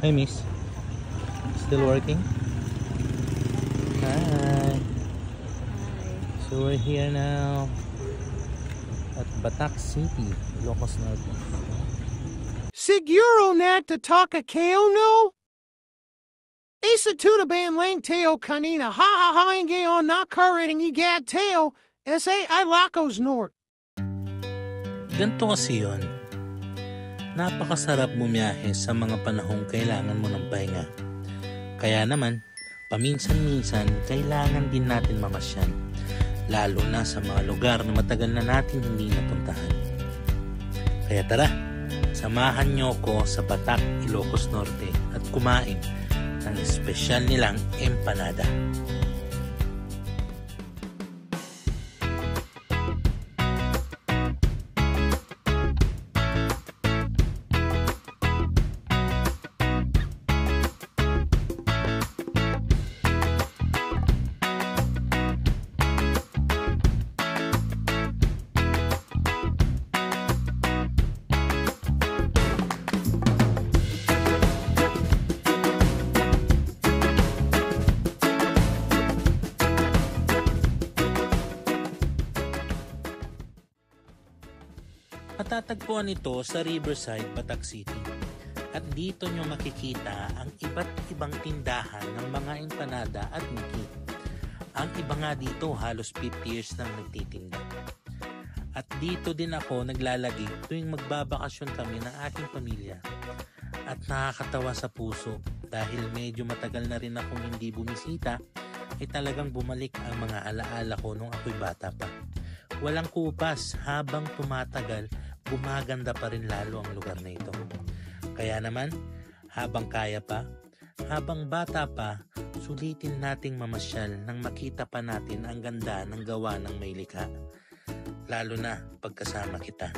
Hi, miss. Still working? Hi. So we're here now at Batac City, Ilocos Norte. Siguro na tatakakeo no? Isa tuna ban lang teo kanina ha ha ha ngayon nakarating igad teo sa Ilocos Norte. Ganito kasi yun. Napakasarap bumiyahe sa mga panahong kailangan mo ng pahinga. Kaya naman, paminsan-minsan kailangan din natin mamasyal. Lalo na sa mga lugar na matagal na natin hindi napuntahan. Kaya tara, samahan nyo ko sa Batac, Ilocos Norte at kumain ng espesyal nilang empanada. Matatagpuan ito sa Riverside, Batac City. At dito nyo makikita ang iba't ibang tindahan ng mga empanada at miki. Ang iba nga dito halos 50 years nang nagtitinda. At dito din ako naglalagig tuwing magbabakasyon kami ng aking pamilya. At nakakatawa sa puso dahil medyo matagal na rin akong hindi bumisita ay talagang bumalik ang mga alaala ko nung ako'y bata pa. Walang kupas, habang tumatagal gumaganda pa rin lalo ang lugar na ito. Kaya naman, habang kaya pa, habang bata pa, sulitin nating mamasyal nang makita pa natin ang ganda ng gawa ng may likha. Lalo na pagkasama kita.